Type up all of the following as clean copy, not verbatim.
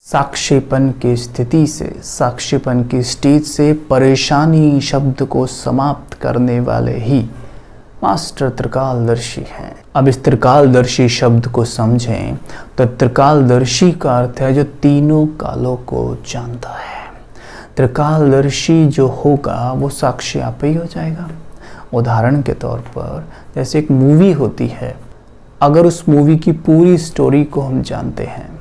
साक्षीपन की स्थिति से, साक्षीपन की स्टेज से परेशानी शब्द को समाप्त करने वाले ही मास्टर त्रिकालदर्शी हैं। अब इस त्रिकालदर्शी शब्द को समझें तो त्रिकालदर्शी का अर्थ है जो तीनों कालों को जानता है। त्रिकालदर्शी जो होगा वो साक्षी आप ही हो जाएगा। उदाहरण के तौर पर जैसे एक मूवी होती है, अगर उस मूवी की पूरी स्टोरी को हम जानते हैं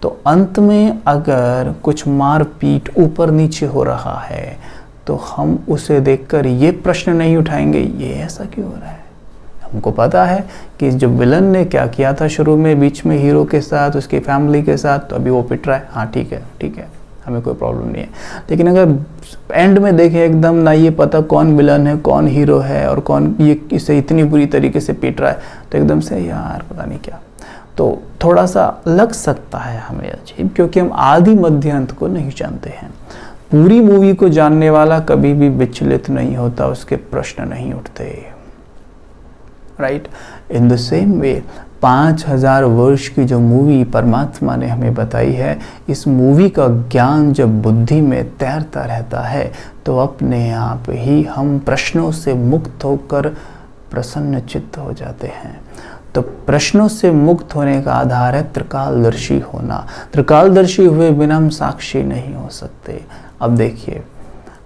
तो अंत में अगर कुछ मारपीट ऊपर नीचे हो रहा है तो हम उसे देखकर ये प्रश्न नहीं उठाएंगे ये ऐसा क्यों हो रहा है। हमको पता है कि जो विलन ने क्या किया था शुरू में, बीच में हीरो के साथ, उसकी फैमिली के साथ, तो अभी वो पिट रहा है। हाँ ठीक है, हमें कोई प्रॉब्लम नहीं है। लेकिन अगर एंड में देखें एकदम ना ये पता कौन विलन है कौन हीरो है और कौन ये इसे इतनी बुरी तरीके से पीट रहा है तो एकदम से यार पता नहीं क्या, तो थोड़ा सा लग सकता है हमें अजीब, क्योंकि हम आदि मध्य अंत को नहीं जानते हैं। पूरी मूवी को जानने वाला कभी भी विचलित नहीं होता, उसके प्रश्न नहीं उठते। Right, in the same way 5000 वर्ष की जो मूवी परमात्मा ने हमें बताई है, इस मूवी का ज्ञान जब बुद्धि में तैरता रहता है तो अपने आप ही हम प्रश्नों से मुक्त होकर प्रसन्न चित्त हो जाते हैं। तो प्रश्नों से मुक्त होने का आधार है त्रिकालदर्शी होना। त्रिकालदर्शी हुए बिना हम साक्षी नहीं हो सकते। अब देखिए,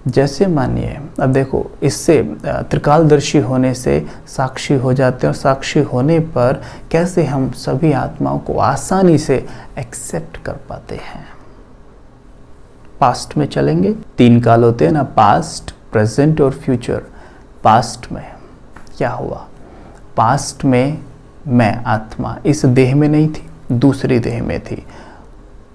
जैसे मानिए, अब देखो, इससे त्रिकालदर्शी होने से साक्षी हो जाते हैं और साक्षी होने पर कैसे हम सभी आत्माओं को आसानी से एक्सेप्ट कर पाते हैं। पास्ट में चलेंगे, 3 काल होते हैं ना, पास्ट, प्रेजेंट और फ्यूचर। पास्ट में क्या हुआ? पास्ट में मैं आत्मा इस देह में नहीं थी, दूसरी देह में थी।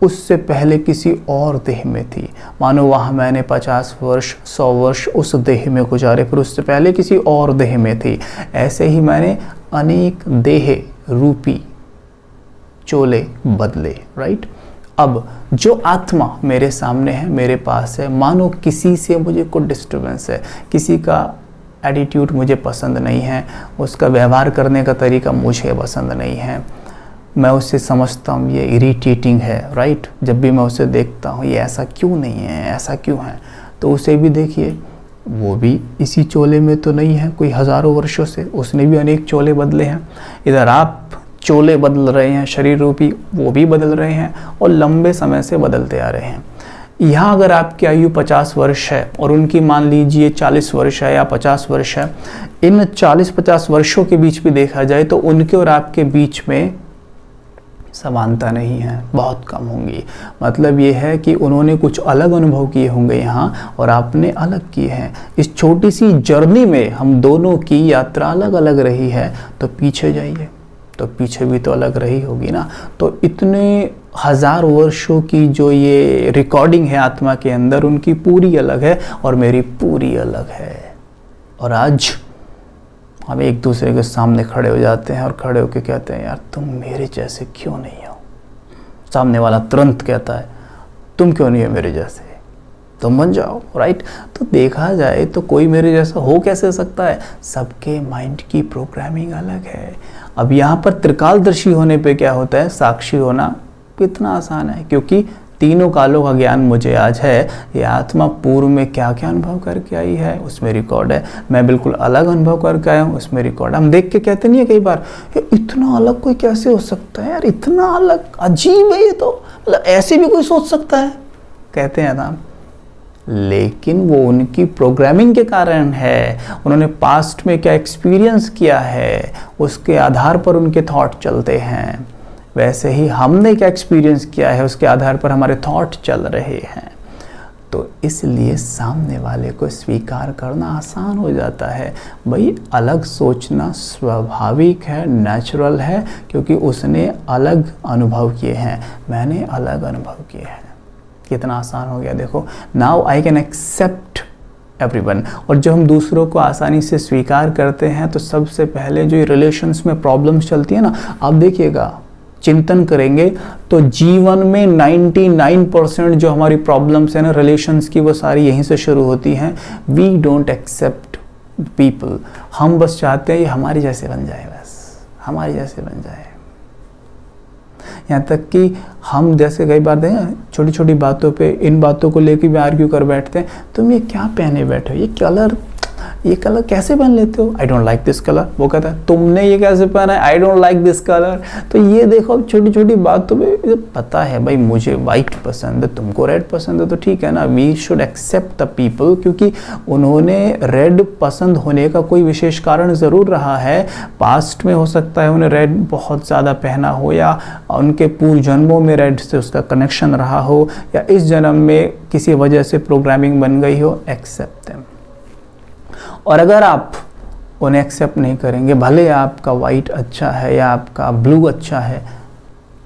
उससे पहले किसी और देह में थी। मानो वहाँ मैंने 50 वर्ष 100 वर्ष उस देह में गुजारे, फिर उससे पहले किसी और देह में थी। ऐसे ही मैंने अनेक देह रूपी चोले बदले। राइट, अब जो आत्मा मेरे सामने है, मेरे पास है, मानो किसी से मुझे कुछ डिस्टर्बेंस है, किसी का एटीट्यूड मुझे पसंद नहीं है, उसका व्यवहार करने का तरीका मुझे पसंद नहीं है, मैं उससे समझता हूँ ये इरिटेटिंग है। राइट, जब भी मैं उसे देखता हूँ ये ऐसा क्यों नहीं है, ऐसा क्यों है, तो उसे भी देखिए, वो भी इसी चोले में तो नहीं है कोई हज़ारों वर्षों से, उसने भी अनेक चोले बदले हैं। इधर आप चोले बदल रहे हैं शरीर रूपी, वो भी बदल रहे हैं और लंबे समय से बदलते आ रहे हैं। यहाँ अगर आपकी आयु 50 वर्ष है और उनकी मान लीजिए 40 वर्ष है या 50 वर्ष है, इन 40-50 वर्षों के बीच भी देखा जाए तो उनके और आपके बीच में समानता नहीं है, बहुत कम होंगी। मतलब ये है कि उन्होंने कुछ अलग अनुभव किए होंगे यहाँ और आपने अलग किए हैं। इस छोटी सी जर्नी में हम दोनों की यात्रा अलग अलग रही है, तो पीछे जाइए तो पीछे भी तो अलग रही होगी ना। तो इतने 1000 वर्षों की जो ये रिकॉर्डिंग है आत्मा के अंदर, उनकी पूरी अलग है और मेरी पूरी अलग है। और आज हम एक दूसरे के सामने खड़े हो जाते हैं और खड़े होकर कहते हैं यार तुम मेरे जैसे क्यों नहीं हो। सामने वाला तुरंत कहता है तुम क्यों नहीं हो मेरे जैसे, तुम बन जाओ। राइट, तो देखा जाए तो कोई मेरे जैसा हो कैसे सकता है, सबके माइंड की प्रोग्रामिंग अलग है। अब यहाँ पर त्रिकालदर्शी होने पे क्या होता है, साक्षी होना कितना आसान है, क्योंकि तीनों कालों का ज्ञान मुझे आज है। ये आत्मा पूर्व में क्या क्या अनुभव करके आई है उसमें रिकॉर्ड है, मैं बिल्कुल अलग अनुभव करके आया हूँ उसमें रिकॉर्ड है। हम देख के कहते नहीं है कई बार इतना अलग कोई कैसे हो सकता है यार, इतना अलग, अजीब है ये तो, मतलब ऐसे भी कोई सोच सकता है, कहते हैं ना। लेकिन वो उनकी प्रोग्रामिंग के कारण है, उन्होंने पास्ट में क्या एक्सपीरियंस किया है उसके आधार पर उनके थॉट चलते हैं। वैसे ही हमने क्या एक्सपीरियंस किया है उसके आधार पर हमारे थॉट चल रहे हैं। तो इसलिए सामने वाले को स्वीकार करना आसान हो जाता है। भाई अलग सोचना स्वाभाविक है, नेचुरल है, क्योंकि उसने अलग अनुभव किए हैं, मैंने अलग अनुभव किए हैं। कितना आसान हो गया देखो। Now I can accept everyone. और जब हम दूसरों को आसानी से स्वीकार करते हैं तो सबसे पहले जो रिलेशंस में प्रॉब्लम्स चलती है ना, आप देखिएगा, चिंतन करेंगे तो जीवन में 99% जो हमारी प्रॉब्लम्स है ना रिलेशंस की, वो सारी यहीं से शुरू होती हैं। वी डोंट एक्सेप्ट पीपल, हम बस चाहते हैं ये हमारी जैसे बन जाए, बस हमारी जैसे बन जाए। यहाँ तक कि हम जैसे कई बार देखें छोटी छोटी बातों पे इन बातों को लेकर भी आर्ग्यू कर बैठते हैं, तुम ये क्या पहने बैठे हो, ये कलर कैसे पहन लेते हो, I don't like this colour. वो कहता है तुमने ये कैसे पहना है, I don't like this colour. तो ये देखो छोटी छोटी बातों पे पता है भाई मुझे वाइट पसंद है, तुमको रेड पसंद है, तो ठीक है ना, we should accept the people, क्योंकि उन्होंने रेड पसंद होने का कोई विशेष कारण ज़रूर रहा है। पास्ट में हो सकता है उन्हें रेड बहुत ज़्यादा पहना हो, या उनके पूर्व जन्मों में रेड से उसका कनेक्शन रहा हो, या इस जन्म में किसी वजह से प्रोग्रामिंग बन गई हो। Accept them. और अगर आप उन्हें एक्सेप्ट नहीं करेंगे, भले आपका वाइट अच्छा है या आपका ब्लू अच्छा है,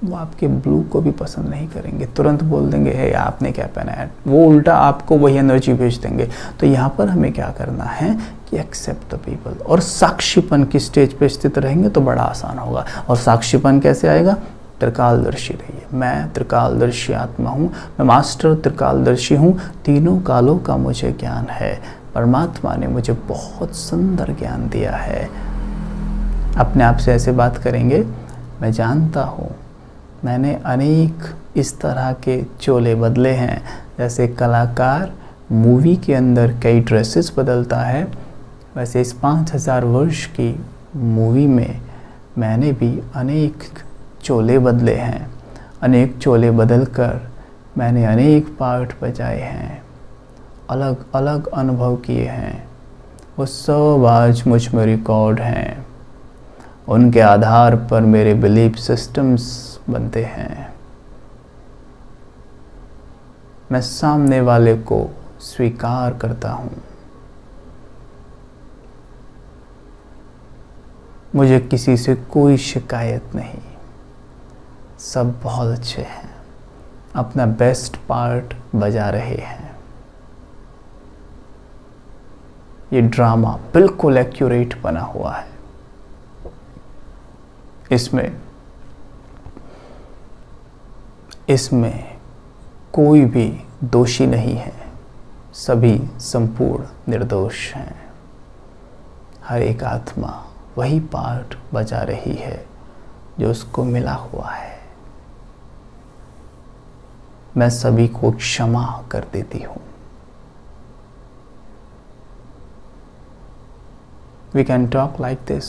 वो आपके ब्लू को भी पसंद नहीं करेंगे, तुरंत बोल देंगे हे आपने क्या पहना है, वो उल्टा आपको वही एनर्जी भेज देंगे। तो यहाँ पर हमें क्या करना है कि एक्सेप्ट द पीपल, और साक्षीपन की स्टेज पे स्थित रहेंगे तो बड़ा आसान होगा। और साक्षीपन कैसे आएगा, त्रिकालदर्शी रहिए। मैं त्रिकालदर्शी आत्मा हूँ, मैं मास्टर त्रिकालदर्शी हूँ, तीनों कालों का मुझे ज्ञान है, परमात्मा ने मुझे बहुत सुंदर ज्ञान दिया है। अपने आप से ऐसे बात करेंगे, मैं जानता हूँ मैंने अनेक इस तरह के चोले बदले हैं, जैसे कलाकार मूवी के अंदर कई ड्रेसेस बदलता है, वैसे इस 5000 वर्ष की मूवी में मैंने भी अनेक चोले बदले हैं। अनेक चोले बदलकर मैंने अनेक पार्ट बजाए हैं, अलग अलग अनुभव किए हैं, वो सब आज मुझ में रिकॉर्ड हैं। उनके आधार पर मेरे बिलीफ सिस्टम्स बनते हैं। मैं सामने वाले को स्वीकार करता हूँ। मुझे किसी से कोई शिकायत नहीं, सब बहुत अच्छे हैं, अपना बेस्ट पार्ट बजा रहे हैं। ये ड्रामा बिल्कुल एक्यूरेट बना हुआ है, इसमें कोई भी दोषी नहीं है, सभी संपूर्ण निर्दोष हैं। हर एक आत्मा वही पार्ट बजा रही है जो उसको मिला हुआ है। मैं सभी को क्षमा कर देती हूँ। We can talk like this।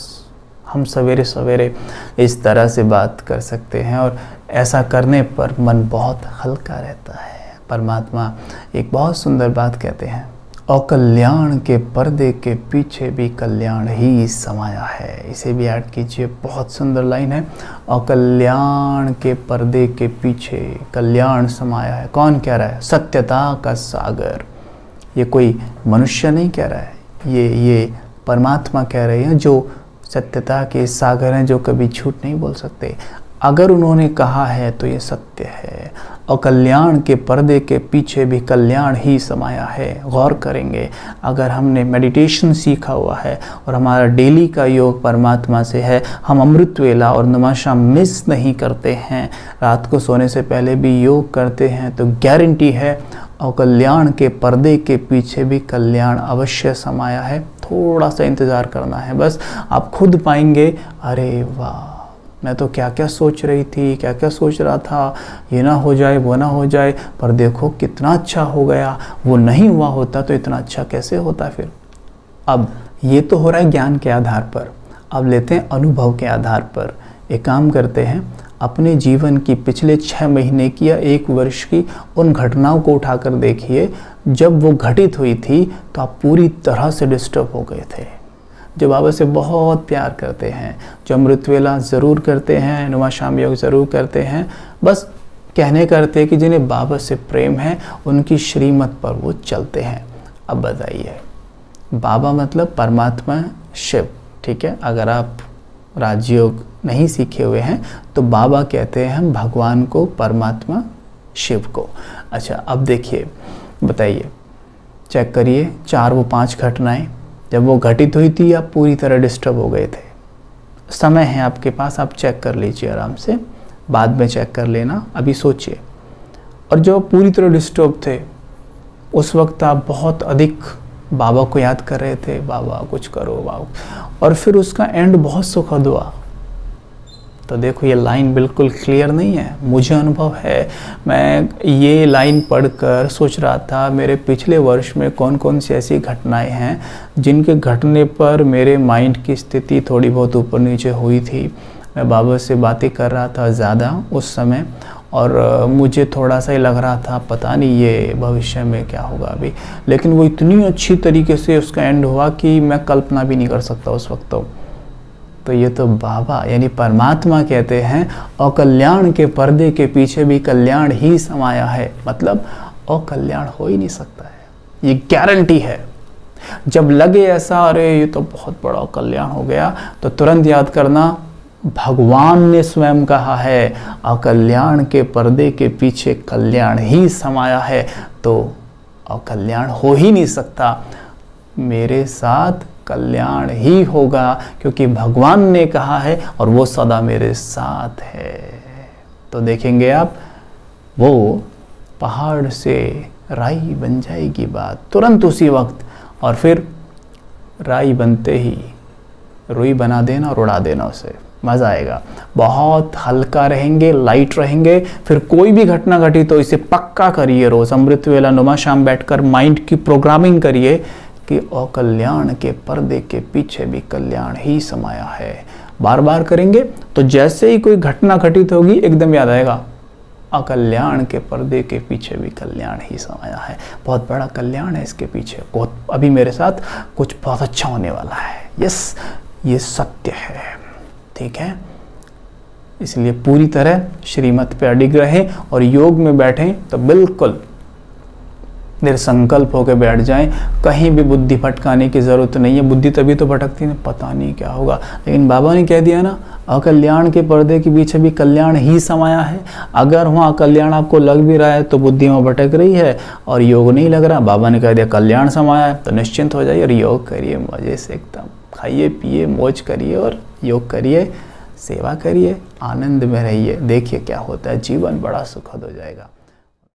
हम सवेरे सवेरे इस तरह से बात कर सकते हैं, और ऐसा करने पर मन बहुत हल्का रहता है। परमात्मा एक बहुत सुंदर बात कहते हैं, और कल्याण के पर्दे के पीछे भी कल्याण ही समाया है। इसे भी ऐड कीजिए, बहुत सुंदर लाइन है, और कल्याण के पर्दे के पीछे कल्याण समाया है। कौन कह रहा है, सत्यता का सागर। ये कोई मनुष्य नहीं कह रहा है, ये परमात्मा कह रहे हैं, जो सत्यता के सागर हैं, जो कभी झूठ नहीं बोल सकते। अगर उन्होंने कहा है तो ये सत्य है, और कल्याण के पर्दे के पीछे भी कल्याण ही समाया है। गौर करेंगे, अगर हमने मेडिटेशन सीखा हुआ है और हमारा डेली का योग परमात्मा से है, हम अमृत वेला और नमाशा मिस नहीं करते हैं, रात को सोने से पहले भी योग करते हैं, तो गारंटी है और कल्याण के पर्दे के पीछे भी कल्याण अवश्य समाया है। थोड़ा सा इंतज़ार करना है बस, आप खुद पाएंगे, अरे वाह मैं तो क्या क्या सोच रही थी, क्या क्या सोच रहा था, ये ना हो जाए वो ना हो जाए, पर देखो कितना अच्छा हो गया, वो नहीं हुआ होता तो इतना अच्छा कैसे होता फिर। अब ये तो हो रहा है ज्ञान के आधार पर, अब लेते हैं अनुभव के आधार पर। एक काम करते हैं, अपने जीवन की पिछले 6 महीने की या 1 वर्ष की उन घटनाओं को उठाकर देखिए, जब वो घटित हुई थी तो आप पूरी तरह से डिस्टर्ब हो गए थे। जो बाबा से बहुत प्यार करते हैं, जो अमृत वेला ज़रूर करते हैं, नुमा शाम योग ज़रूर करते हैं, बस कहने करते हैं कि जिन्हें बाबा से प्रेम है उनकी श्रीमत पर वो चलते हैं। अब बताइए, बाबा मतलब परमात्मा शिव, ठीक है। अगर आप राजयोग नहीं सीखे हुए हैं तो बाबा कहते हैं हम भगवान को, परमात्मा शिव को। अच्छा अब देखिए, बताइए, चेक करिए 4 वो 5 घटनाएं जब वो घटित हुई थी आप पूरी तरह डिस्टर्ब हो गए थे। समय है आपके पास, आप चेक कर लीजिए आराम से, बाद में चेक कर लेना, अभी सोचिए। और जो पूरी तरह डिस्टर्ब थे उस वक्त आप बहुत अधिक बाबा को याद कर रहे थे, बाबा कुछ करो बाबा, और फिर उसका एंड बहुत सुखद हुआ। तो देखो ये लाइन बिल्कुल क्लियर नहीं है, मुझे अनुभव है। मैं ये लाइन पढ़कर सोच रहा था मेरे पिछले वर्ष में कौन कौन सी ऐसी घटनाएं हैं जिनके घटने पर मेरे माइंड की स्थिति थोड़ी बहुत ऊपर नीचे हुई थी। मैं बाबा से बातें कर रहा था ज़्यादा उस समय, और मुझे थोड़ा सा ही लग रहा था पता नहीं ये भविष्य में क्या होगा अभी, लेकिन वो इतनी अच्छी तरीके से उसका एंड हुआ कि मैं कल्पना भी नहीं कर सकता उस वक्त। तो ये तो बाबा यानी परमात्मा कहते हैं अकल्याण के पर्दे के पीछे भी कल्याण ही समाया है, मतलब अकल्याण हो ही नहीं सकता है, ये गारंटी है। जब लगे ऐसा अरे ये तो बहुत बड़ा कल्याण हो गया, तो तुरंत याद करना भगवान ने स्वयं कहा है अकल्याण के पर्दे के पीछे कल्याण ही समाया है, तो अकल्याण हो ही नहीं सकता। मेरे साथ कल्याण ही होगा क्योंकि भगवान ने कहा है और वो सदा मेरे साथ है। तो देखेंगे आप वो पहाड़ से राई बन जाएगी बात तुरंत उसी वक्त, और फिर राई बनते ही रुई बना देना और उड़ा देना उसे, मज़ा आएगा। बहुत हल्का रहेंगे, लाइट रहेंगे। फिर कोई भी घटना घटी तो इसे पक्का करिए, रोज़ अमृत वेला नुमा शाम बैठकर माइंड की प्रोग्रामिंग करिए कि अकल्याण के पर्दे के पीछे भी कल्याण ही समाया है। बार बार करेंगे तो जैसे ही कोई घटना घटित होगी एकदम याद आएगा अकल्याण के पर्दे के पीछे भी कल्याण ही समाया है, बहुत बड़ा कल्याण है इसके पीछे, बहुत अभी मेरे साथ कुछ बहुत अच्छा होने वाला है। यस, ये सत्य है, ठीक है। इसलिए पूरी तरह श्रीमत पे अडिग रहें और योग में बैठें तो बिल्कुल निरसंकल्प होकर बैठ जाएं। कहीं भी बुद्धि भटकाने की ज़रूरत नहीं है। बुद्धि तभी तो भटकती है पता नहीं क्या होगा, लेकिन बाबा ने कह दिया ना अकल्याण के पर्दे के पीछे भी कल्याण ही समाया है। अगर वहाँ कल्याण आपको लग भी रहा है तो बुद्धि वहाँ भटक रही है, और योग नहीं लग रहा, बाबा ने कह दिया कल्याण समाया है, तो निश्चिंत हो जाइए और योग करिए मज़े से, एकदम खाइए पिए मौज करिए और योग करिए, सेवा करिए, आनंद में रहिए। देखिए क्या होता है, जीवन बड़ा सुखद हो जाएगा।